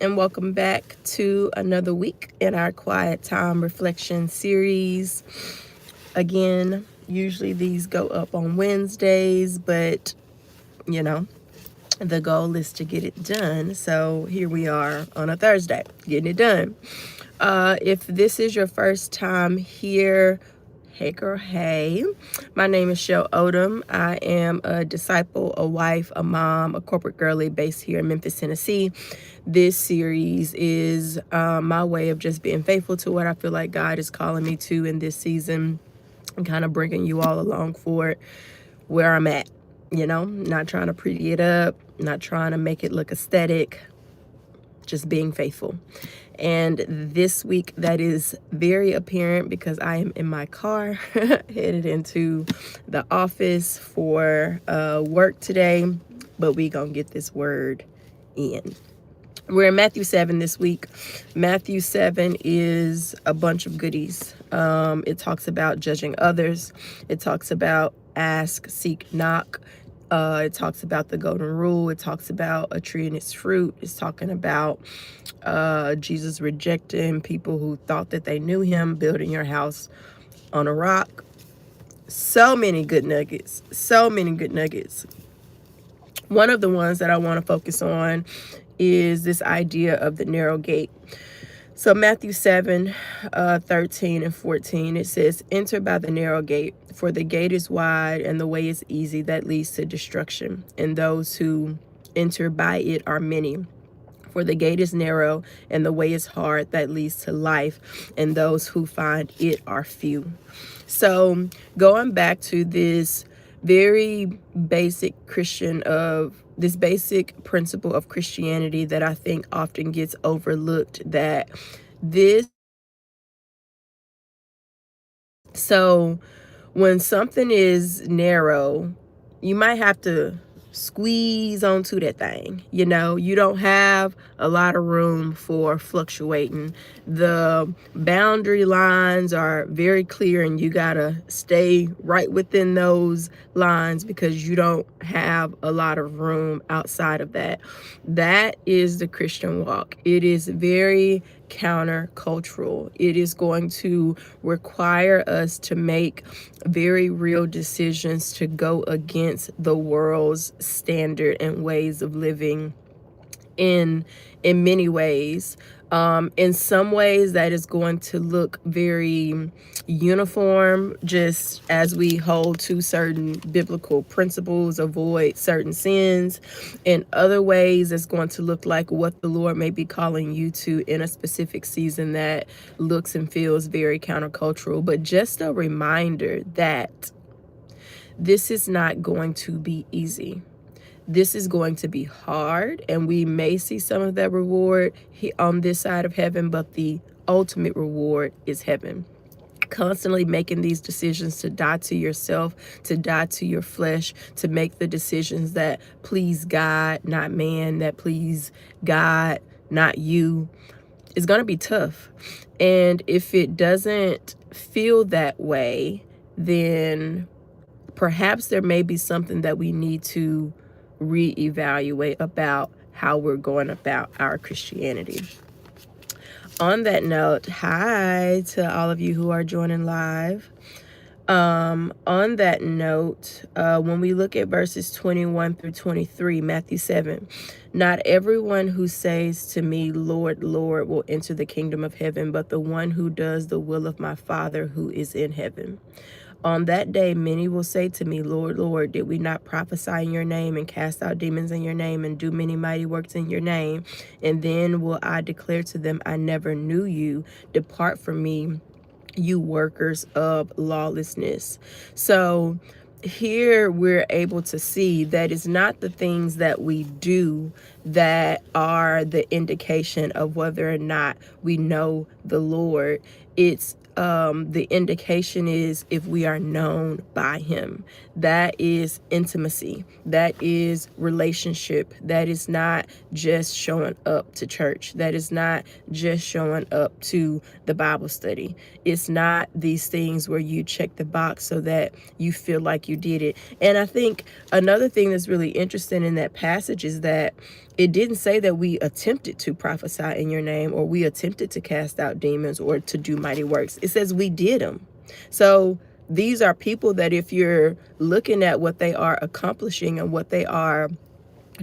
and welcome back to another week in our Quiet Time Reflection series. Again, usually these go up on Wednesdays, but you know, the goal is to get it done. So here we are on a Thursday, getting it done. If this is your first time here, hey girl, hey. My name is Shell Odom. I am a disciple, a wife, a mom, a corporate girly based here in Memphis, Tennessee. This series is my way of just being faithful to what I feel like God is calling me to in this season and kind of bringing you all along for it where I'm at. Not trying to pretty it up, not trying to make it look aesthetic, just being faithful. And this week, that is very apparent because I am in my car headed into the office for work today. But we gonna get this word in. We're in Matthew 7 this week. Matthew 7 is a bunch of goodies. It talks about judging others. It talks about ask, seek, knock. It talks about the golden rule. It talks about a tree and its fruit. It's talking about Jesus rejecting people who thought that they knew him, building your house on a rock. So many good nuggets. So many good nuggets. One of the ones that I want to focus on is this idea of the narrow gate. So Matthew 7, 13 and 14, it says, enter by the narrow gate, for the gate is wide and the way is easy that leads to destruction, and those who enter by it are many. For the gate is narrow and the way is hard that leads to life, and those who find it are few. So going back to this very basic this basic principle of Christianity that I think often gets overlooked, that this so when something is narrow, you might have to squeeze onto that thing. You don't have a lot of room for fluctuating. The boundary lines are very clear, and you gotta stay right within those lines because you don't have a lot of room outside of that. That is the Christian walk. It is very countercultural. It is going to require us to make very real decisions to go against the world's standard and ways of living in many ways. In some ways that is going to look very uniform, just as we hold to certain biblical principles, avoid certain sins. In other ways, it's going to look like what the Lord may be calling you to in a specific season that looks and feels very countercultural. But just a reminder that this is not going to be easy. This is going to be hard, and we may see some of that reward on this side of heaven, but the ultimate reward is heaven. Constantly making these decisions to die to yourself, to die to your flesh, to make the decisions that please God, not man, that please God, not you, is going to be tough. And if it doesn't feel that way, then perhaps there may be something that we need to reevaluate about how we're going about our Christianity. On that note, hi to all of you who are joining live. On that note, when we look at verses 21 through 23, Matthew 7, not everyone who says to me, Lord, Lord, will enter the kingdom of heaven, but the one who does the will of my Father who is in heaven. On that day, many will say to me, Lord, Lord, did we not prophesy in your name and cast out demons in your name and do many mighty works in your name? And then will I declare to them, I never knew you. Depart from me, you workers of lawlessness. So here we're able to see that it's not the things that we do that are the indication of whether or not we know the Lord. It's the indication is if we are known by him. That is intimacy. That is relationship. That is not just showing up to church. That is not just showing up to the Bible study. It's not these things where you check the box so that you feel like you did it. And I think another thing that's really interesting in that passage is that It didn't say that we attempted to prophesy in your name, or we attempted to cast out demons, or to do mighty works. It says we did them. So these are people that, if you're looking at what they are accomplishing and what they are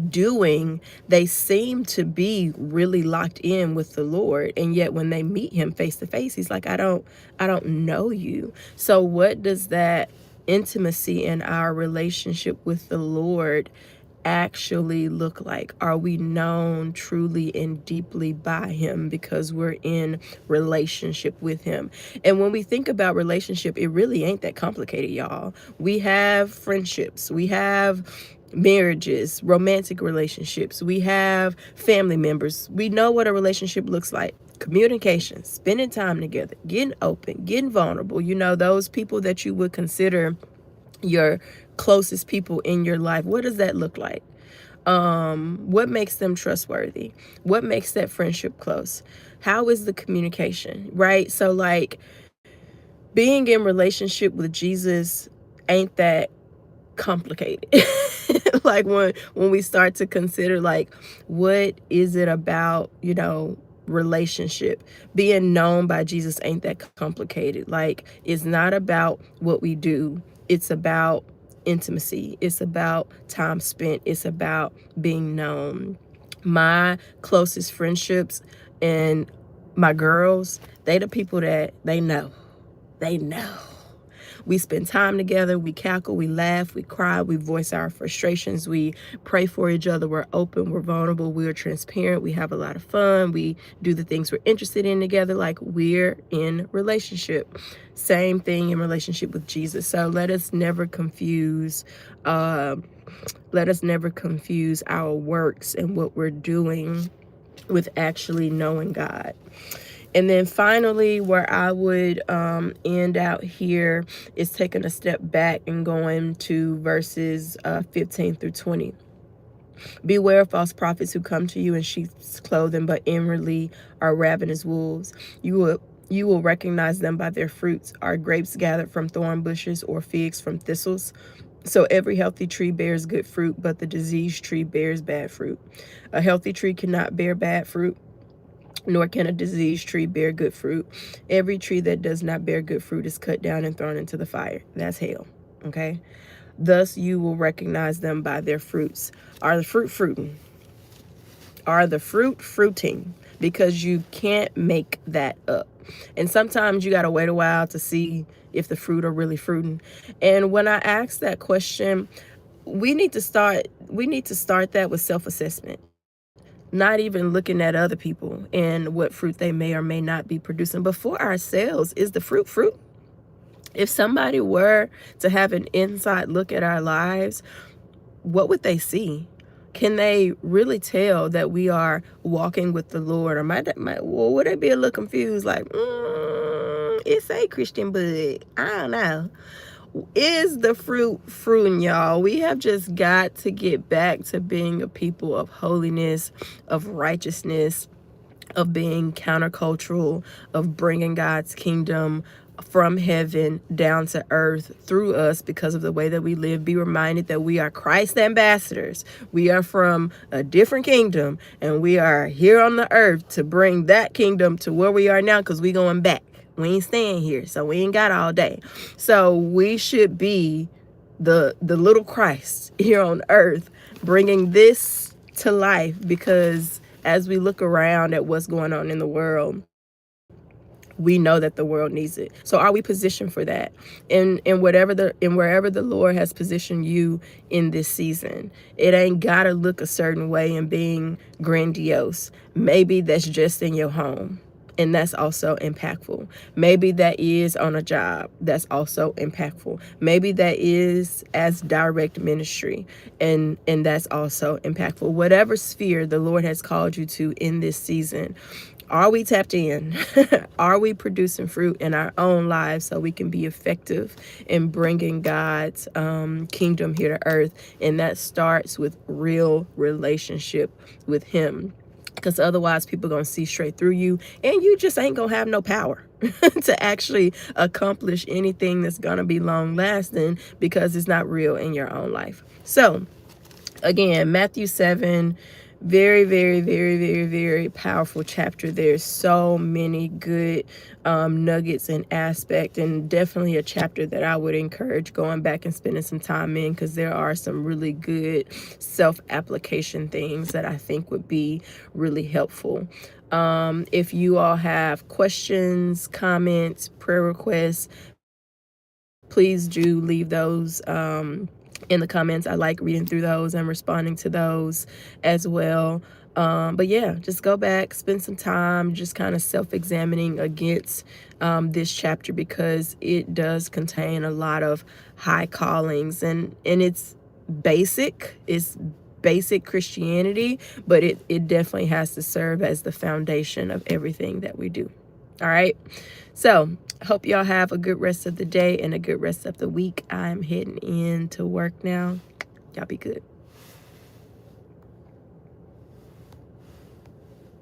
doing, they seem to be really locked in with the Lord. And yet when they meet him face to face, he's like, I don't know you. So what does that intimacy in our relationship with the Lord actually look like? Are we known truly and deeply by him because we're in relationship with him? And when we think about relationship, it really ain't that complicated, y'all. We have friendships, we have marriages, romantic relationships, we have family members. We know what a relationship looks like. Communication, spending time together, getting open, getting vulnerable. Those people that you would consider your closest people in your life. What does that look like? What makes them trustworthy? What makes that friendship close? How is the communication, right? So like, being in relationship with Jesus ain't that complicated. Like, when we start to consider, like, what is it about, relationship? Being known by Jesus ain't that complicated. Like, it's not about what we do. It's about intimacy. It's about time spent. It's about being known. My closest friendships and my girls, they the people that they know. They know. We spend time together, we cackle, we laugh, we cry, we voice our frustrations, we pray for each other, we're open, we're vulnerable, we're transparent, we have a lot of fun, we do the things we're interested in together, like we're in relationship. Same thing in relationship with Jesus. So let us never confuse our works and what we're doing with actually knowing God. And then finally, where I would end out here is taking a step back and going to verses 15 through 20. Beware of false prophets who come to you in sheep's clothing, but inwardly are ravenous wolves. You will recognize them by their fruits. Are grapes gathered from thorn bushes, or figs from thistles? So every healthy tree bears good fruit, but the diseased tree bears bad fruit. A healthy tree cannot bear bad fruit, nor can a diseased tree bear good fruit. Every tree that does not bear good fruit is cut down and thrown into the fire. That's hell, okay? Thus you will recognize them by their fruits. Are the fruit fruiting? Are the fruit fruiting? Because you can't make that up. And sometimes you got to wait a while to see if the fruit are really fruiting. And when I ask that question, we need to start that with self-assessment. Not even looking at other people and what fruit they may or may not be producing. But for ourselves, is the fruit fruit? If somebody were to have an inside look at our lives, what would they see? Can they really tell that we are walking with the Lord? Or would they be a little confused, like, it's a Christian, but I don't know. Is the fruit fruiting, y'all? We have just got to get back to being a people of holiness, of righteousness, of being countercultural, of bringing God's kingdom from heaven down to earth through us because of the way that we live. Be reminded that we are Christ ambassadors. We are from a different kingdom, and we are here on the earth to bring that kingdom to where we are now, because we going back. We ain't staying here, so we ain't got all day. So we should be the little Christ here on earth, bringing this to life, because as we look around at what's going on in the world, we know that the world needs it. So are we positioned for that? And wherever the Lord has positioned you in this season, it ain't gotta look a certain way and being grandiose. Maybe that's just in your home, and that's also impactful. Maybe that is on a job. That's also impactful. Maybe that is as direct ministry, and that's also impactful. Whatever sphere the Lord has called you to in this season, are we tapped in? Are we producing fruit in our own lives so we can be effective in bringing God's kingdom here to earth? And that starts with real relationship with him. Because otherwise people are going to see straight through you, and you just ain't going to have no power to actually accomplish anything that's going to be long lasting, because it's not real in your own life. So again, Matthew 7, Very, very, very, very, very powerful chapter. There's so many good nuggets and aspect, and definitely a chapter that I would encourage going back and spending some time in, because there are some really good self-application things that I think would be really helpful. If you all have questions, comments, prayer requests, please do leave those in the comments. I like reading through those and responding to those as well. But yeah, just go back, spend some time just kind of self-examining against this chapter, because it does contain a lot of high callings, and it's basic Christianity, but it definitely has to serve as the foundation of everything that we do. All right. So I hope y'all have a good rest of the day and a good rest of the week. I'm heading in to work now. Y'all be good.